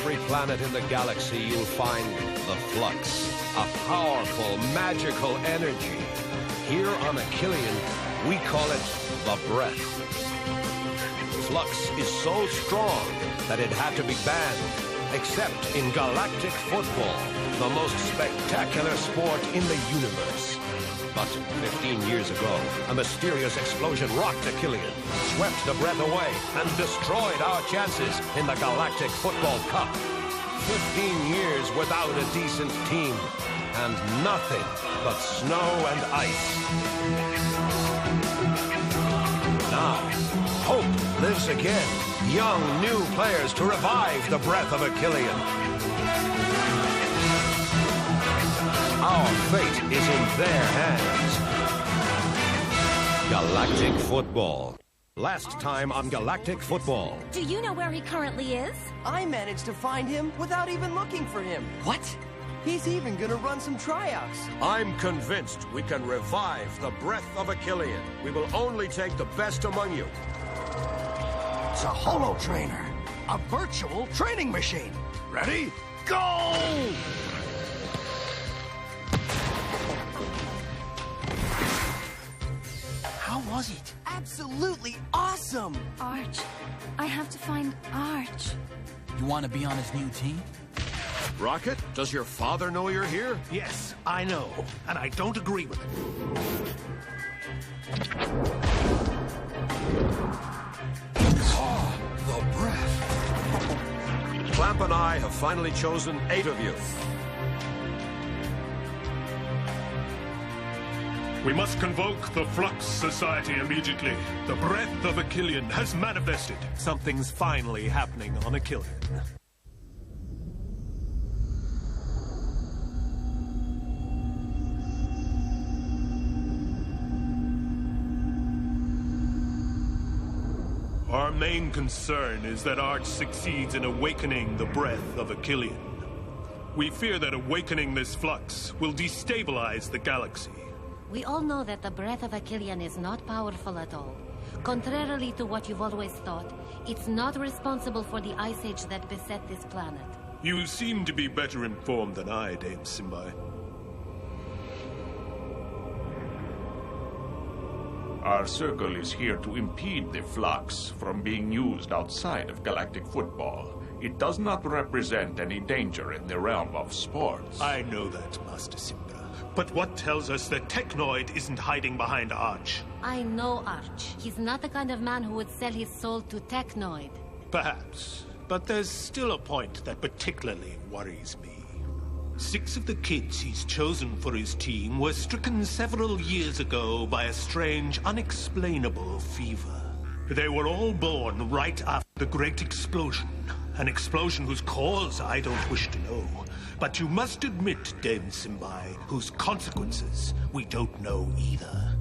every planet in the galaxy, you'll find the Flux, a powerful, magical energy. Here on Akillian, we call it the Breath. Flux is so strong that it had to be banned, except in Galactic Football, the most spectacular sport in the universe. But 15 years ago, a mysterious explosion rocked Akillian, swept the Breath away, and destroyed our chances in the Galactik Football Cup. 15 years without a decent team, and nothing but snow and ice. Now, hope lives again. Young, new players to revive the Breath of Akillian. Our fate is in their hands. Galactik Football. Last time on Galactik Football. Do you know where he currently is? I managed to find him without even looking for him. What? He's even gonna run some tryouts. I'm convinced we can revive the Breath of Akillian. We will only take the best among you. It's a holo trainer. A virtual training machine. Ready? Go! How was it? Absolutely awesome! Arch. I have to find Arch. You want to be on his new team? Rocket, does your father know you're here? Yes, I know, and I don't agree with it. Oh, the Breath. Clamp and I have finally chosen 8 of you. We must convoke the Flux Society immediately. The Breath of Akillian has manifested. Something's finally happening on Akillian. Our main concern is that Arch succeeds in awakening the Breath of Akillian. We fear that awakening this Flux will destabilize the galaxy. We all know that the Breath of Akillian is not powerful at all. Contrarily to what you've always thought, it's not responsible for the ice age that beset this planet. You seem to be better informed than I, Dame Simbai. Our circle is here to impede the Flux from being used outside of Galactic Football. It does not represent any danger in the realm of sports. I know that, Master Simba. But what tells us that Technoid isn't hiding behind Arch? I know Arch. He's not the kind of man who would sell his soul to Technoid. Perhaps, but there's still a point that particularly worries me. 6 of the kids he's chosen for his team were stricken several years ago by a strange, unexplainable fever. They were all born right after the Great Explosion. An explosion whose cause I don't wish to know. But you must admit, Dame Simbai, whose consequences we don't know either.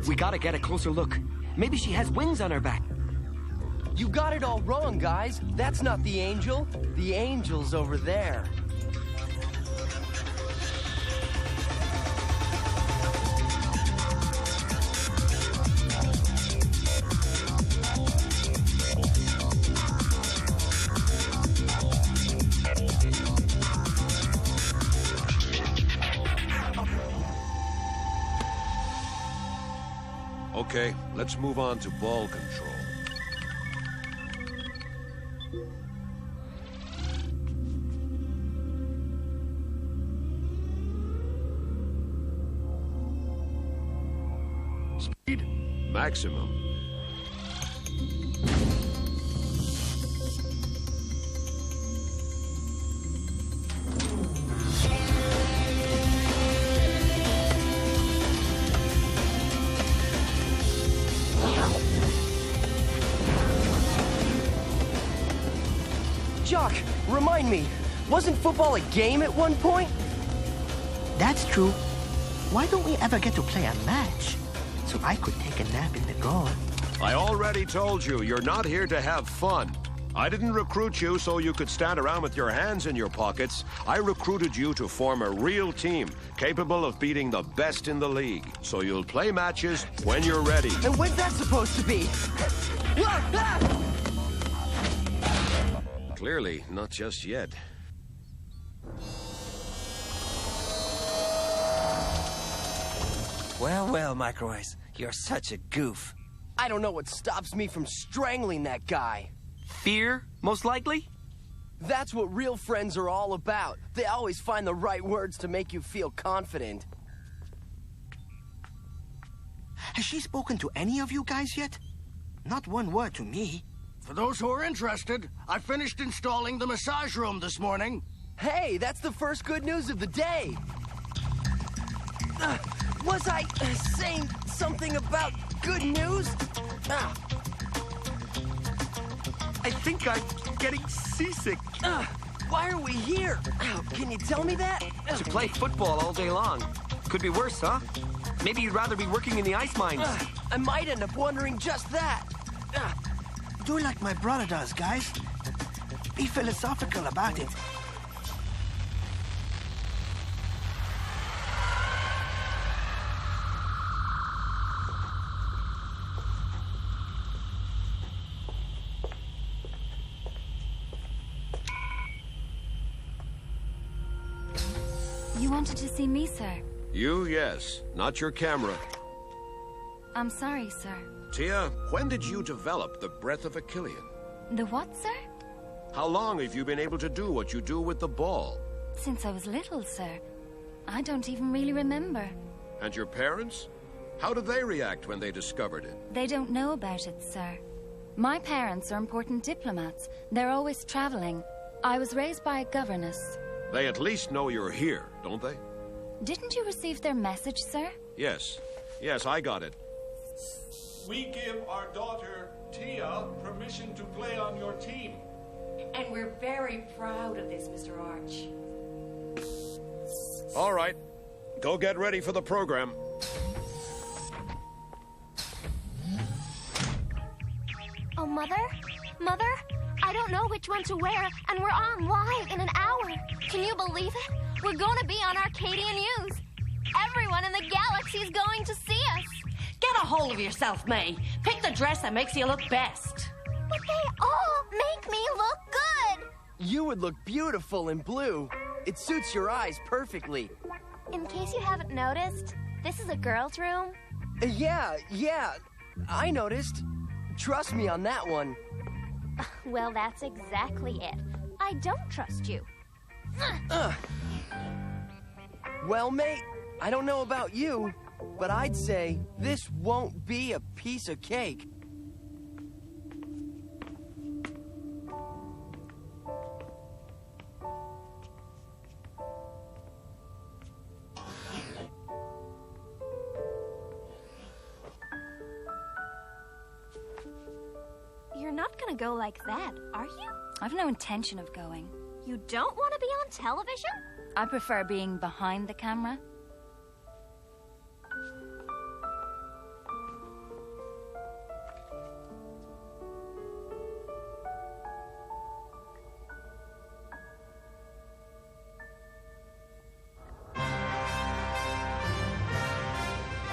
We gotta get a closer look. Maybe she has wings on her back. You got it all wrong, guys. That's not the angel. The angel's over there. Okay, let's move on to ball control. Speed? Maximum. Shock, remind me, wasn't football a game at one point? That's true. Why don't we ever get to play a match? So I could take a nap in the goal. I already told you, you're not here to have fun. I didn't recruit you so you could stand around with your hands in your pockets. I recruited you to form a real team, capable of beating the best in the league. So you'll play matches when you're ready. And when's that supposed to be? Clearly, not just yet. Well, well, Micro Ice, you're such a goof. I don't know what stops me from strangling that guy. Fear, most likely? That's what real friends are all about. They always find the right words to make you feel confident. Has she spoken to any of you guys yet? Not one word to me. For those who are interested, I finished installing the massage room this morning. Hey, that's the first good news of the day. Was I saying something about good news? I think I'm getting seasick. Why are we here? Can you tell me that? To play football all day long. Could be worse, huh? Maybe you'd rather be working in the ice mines. I might end up wondering just that. Do like my brother does, guys. Be philosophical about it. You wanted to see me, sir? You, yes. Not your camera. I'm sorry, sir. Tia, when did you develop the breath of Akillian? The what, sir? How long have you been able to do what you do with the ball? Since I was little, sir. I don't even really remember. And your parents? How did they react when they discovered it? They don't know about it, sir. My parents are important diplomats. They're always traveling. I was raised by a governess. They at least know you're here, don't they? Didn't you receive their message, sir? Yes. Yes, I got it. We give our daughter, Tia, permission to play on your team. And we're very proud of this, Mr. Arch. All right. Go get ready for the program. Oh, Mother? Mother? I don't know which one to wear, and we're on live in an hour. Can you believe it? We're going to be on Arcadian News. Everyone in the galaxy is going to see us. Get a hold of yourself, May. Pick the dress that makes you look best. But they all make me look good. You would look beautiful in blue. It suits your eyes perfectly. In case you haven't noticed, this is a girl's room. Yeah, I noticed. Trust me on that one. Well, that's exactly it. I don't trust you. Well, mate, I don't know about you, but I'd say this won't be a piece of cake. You're not gonna go like that, are you? I've no intention of going. You don't want to be on television? I prefer being behind the camera.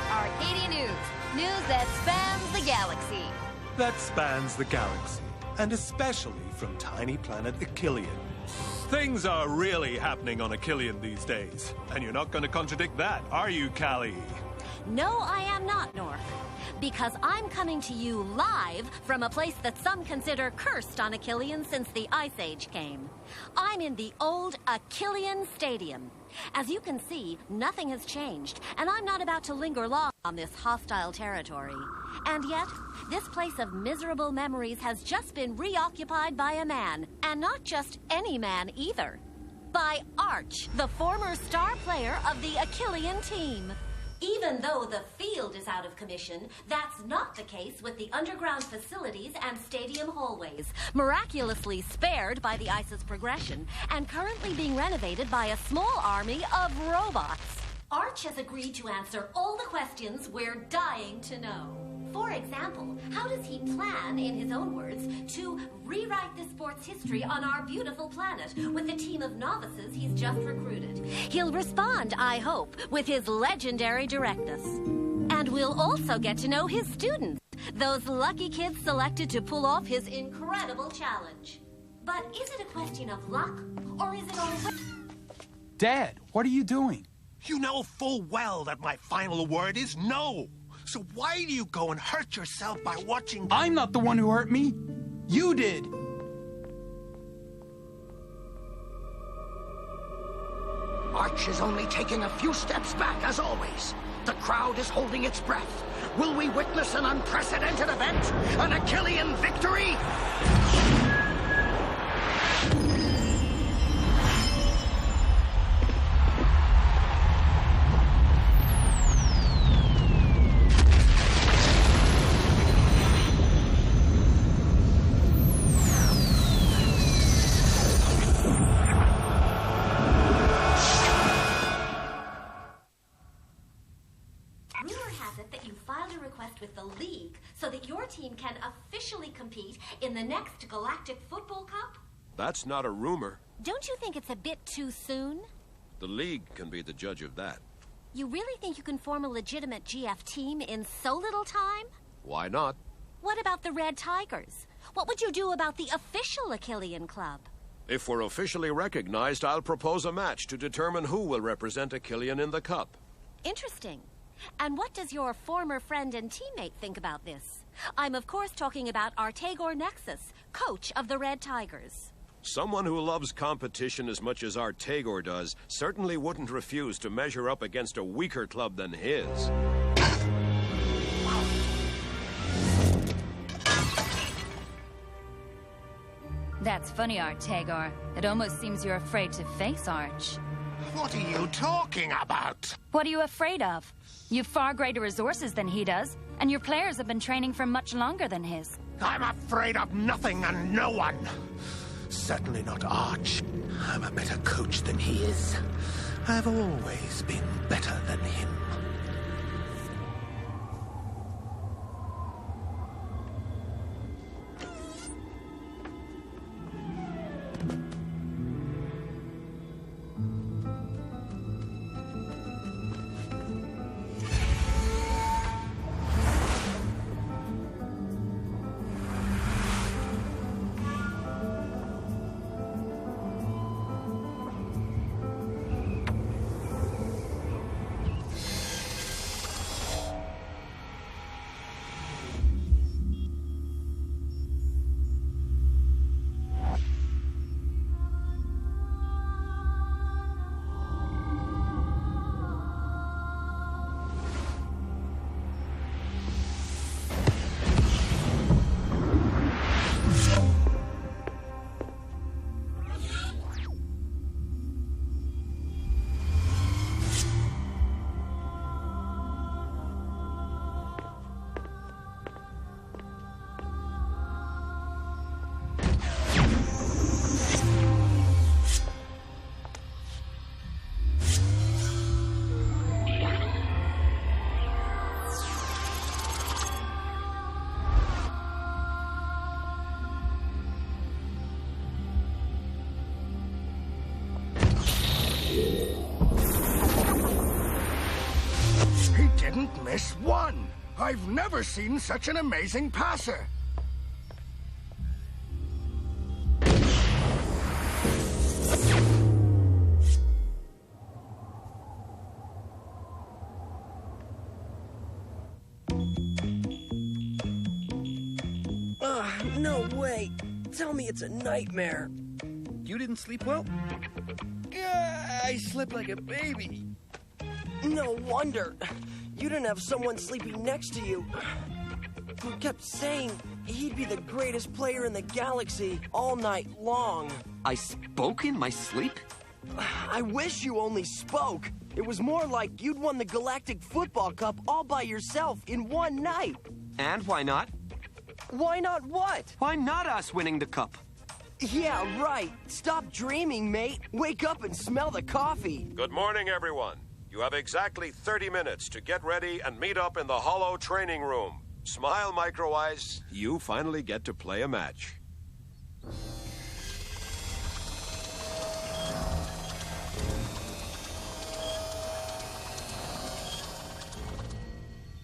Arcadia News. News that spans the galaxy. That spans the galaxy, and especially from tiny planet Akillian. Things are really happening on Akillian these days, and you're not going to contradict that, are you, Callie? No, I am not, North. Because I'm coming to you live from a place that some consider cursed on Akillian since the Ice Age came. I'm in the old Akillian Stadium. As you can see, nothing has changed, and I'm not about to linger long on this hostile territory. And yet, this place of miserable memories has just been reoccupied by a man, and not just any man either. By Arch, the former star player of the Akillian team. Even though the field is out of commission, that's not the case with the underground facilities and stadium hallways, miraculously spared by the ice's progression, and currently being renovated by a small army of robots. Arch has agreed to answer all the questions we're dying to know. For example, how does he plan, in his own words, to rewrite the sport's history on our beautiful planet with the team of novices he's just recruited? He'll respond, I hope, with his legendary directness. And we'll also get to know his students, those lucky kids selected to pull off his incredible challenge. But is it a question of luck, or is it all... Dad, what are you doing? You know full well that my final word is no. So why do you go and hurt yourself by watching... I'm not the one who hurt me. You did. Arch is only taking a few steps back, as always. The crowd is holding its breath. Will we witness an unprecedented event? An Akillian victory? with the League so that your team can officially compete in the next Galactik Football Cup? That's not a rumor. Don't you think it's a bit too soon? The League can be the judge of that. You really think you can form a legitimate GF team in so little time? Why not? What about the Red Tigers? What would you do about the official Akillian club? If we're officially recognized, I'll propose a match to determine who will represent Akillian in the Cup. Interesting. And what does your former friend and teammate think about this? I'm of course talking about Artagor Nexus, coach of the Red Tigers. Someone who loves competition as much as Artagor does certainly wouldn't refuse to measure up against a weaker club than his. That's funny, Artagor. It almost seems you're afraid to face Arch. What are you talking about? What are you afraid of? You've far greater resources than he does, and your players have been training for much longer than his. I'm afraid of nothing and no one. Certainly not Arch. I'm a better coach than he is. I've always been better than him. Didn't miss one. I've never seen such an amazing passer. No way. Tell me it's a nightmare. You didn't sleep well? I slept like a baby. No wonder. You didn't have someone sleeping next to you who kept saying he'd be the greatest player in the galaxy all night long. I spoke in my sleep? I wish you only spoke. It was more like you'd won the Galactik Football Cup all by yourself in one night. And why not? Why not what? Why not us winning the cup? Yeah, right. Stop dreaming, mate. Wake up and smell the coffee. Good morning, everyone. You have exactly 30 minutes to get ready and meet up in the Hollow training room. Smile, Micro-Eyes. You finally get to play a match.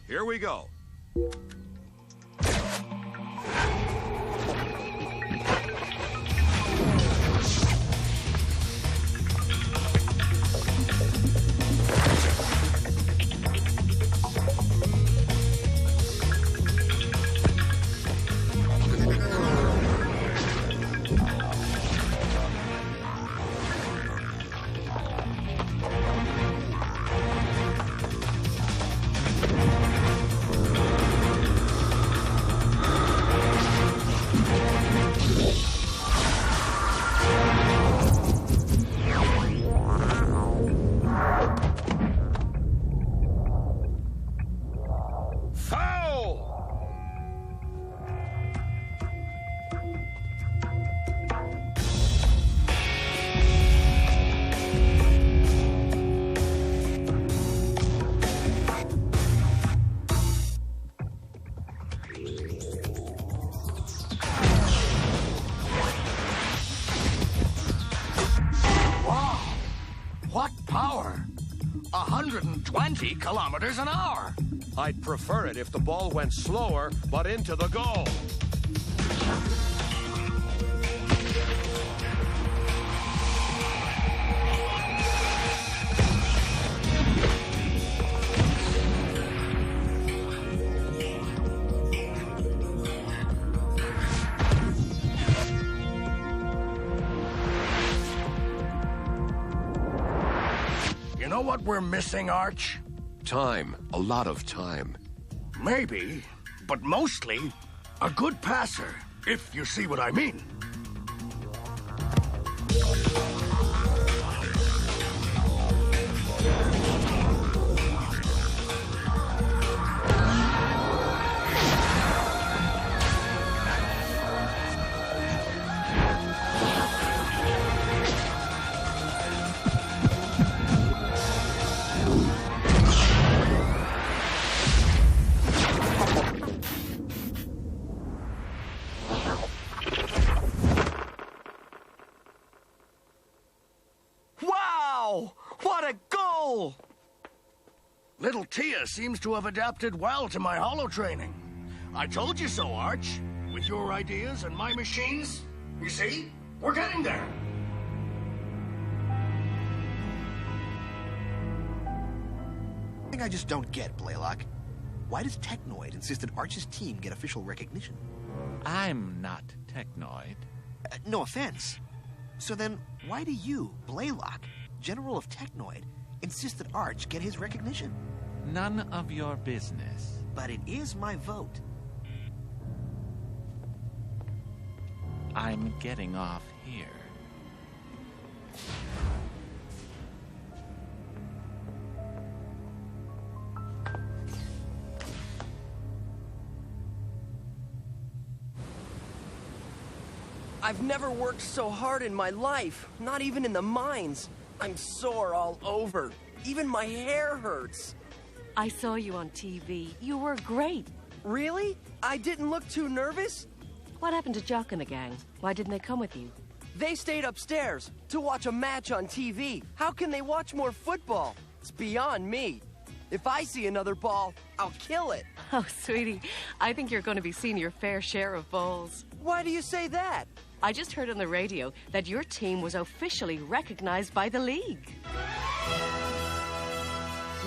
Here we go. What power! 120 kilometers an hour! I'd prefer it if the ball went slower, but into the goal. You know what we're missing, Arch? Time. A lot of time. Maybe, but mostly, a good passer, if you see what I mean. Wow! What a goal! Little Tia seems to have adapted well to my holo training. I told you so, Arch. With your ideas and my machines, you see, we're getting there. Thing I just don't get, Blaylock. Why does Technoid insist that Arch's team get official recognition? I'm not Technoid. No offense. So then, why do you, Blaylock, General of Technoid, insist that Arch get his recognition? None of your business. But it is my vote. I'm getting off here. I've never worked so hard in my life, not even in the mines. I'm sore all over. Even my hair hurts. I saw you on TV. You were great. Really? I didn't look too nervous? What happened to Jock and the gang? Why didn't they come with you? They stayed upstairs to watch a match on TV. How can they watch more football? It's beyond me. If I see another ball, I'll kill it. Oh, sweetie, I think you're going to be seeing your fair share of balls. Why do you say that? I just heard on the radio that your team was officially recognized by the league.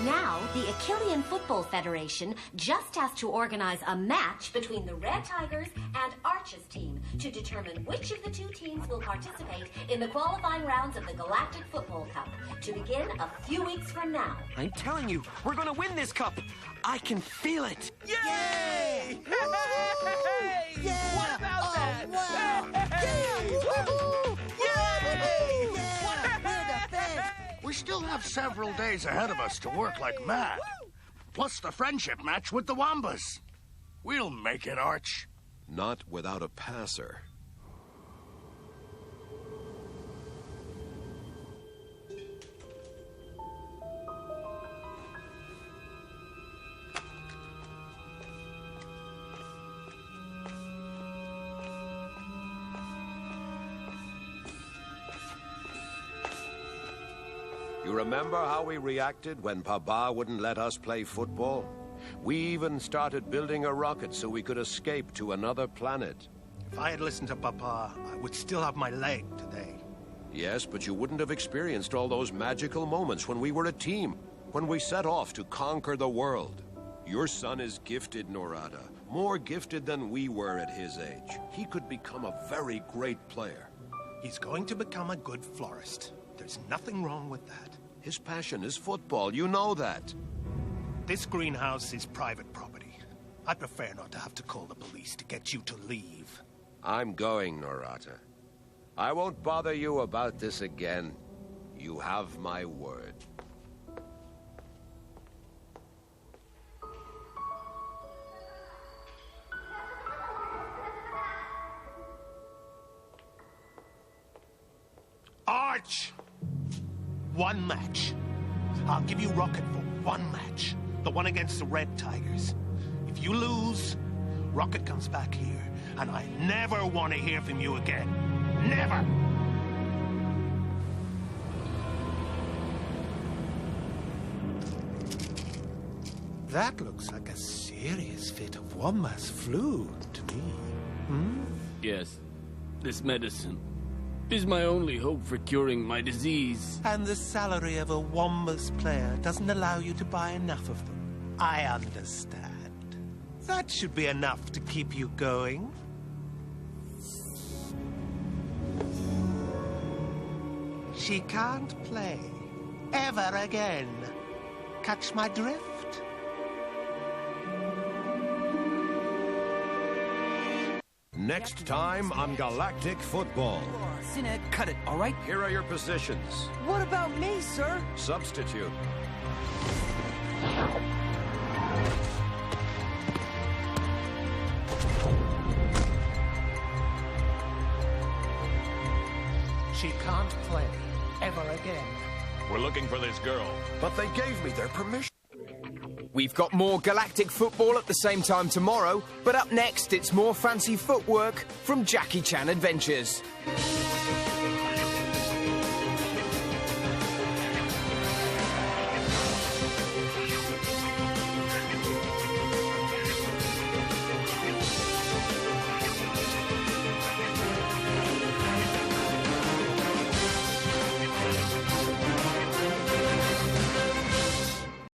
Now, the Akillian Football Federation just has to organize a match between the Red Tigers and Arch's team to determine which of the two teams will participate in the qualifying rounds of the Galactik Football Cup, to begin a few weeks from now. I'm telling you, we're gonna win this cup. I can feel it. Yay! Hey! Yeah! What about that? Wow! Yeah! Woohoo! Yay! Yeah! We're the best! We still have several days ahead of us to work like mad. Plus the friendship match with the Wombas. We'll make it, Arch. Not without a passer. You remember how we reacted when Papa wouldn't let us play football? We even started building a rocket so we could escape to another planet. If I had listened to Papa, I would still have my leg today. Yes, but you wouldn't have experienced all those magical moments when we were a team, when we set off to conquer the world. Your son is gifted, Norada. More gifted than we were at his age. He could become a very great player. He's going to become a good florist. There's nothing wrong with that. His passion is football, you know that. This greenhouse is private property. I prefer not to have to call the police to get you to leave. I'm going, Norata. I won't bother you about this again. You have my word. Arch! One match. I'll give you Rocket for one match. The one against the Red Tigers. If you lose, Rocket comes back here, and I never want to hear from you again. Never! That looks like a serious fit of Womba's flu to me. Hmm? Yes, this medicine is my only hope for curing my disease. And the salary of a Womba's player doesn't allow you to buy enough of them. I understand. That should be enough to keep you going. She can't play. Ever again. Catch my drift? Next time on Galactic Football. Cine, cut it, all right? Here are your positions. What about me, sir? Substitute. She can't play ever again. We're looking for this girl. But they gave me their permission. We've got more Galactic Football at the same time tomorrow, but up next it's more fancy footwork from Jackie Chan Adventures.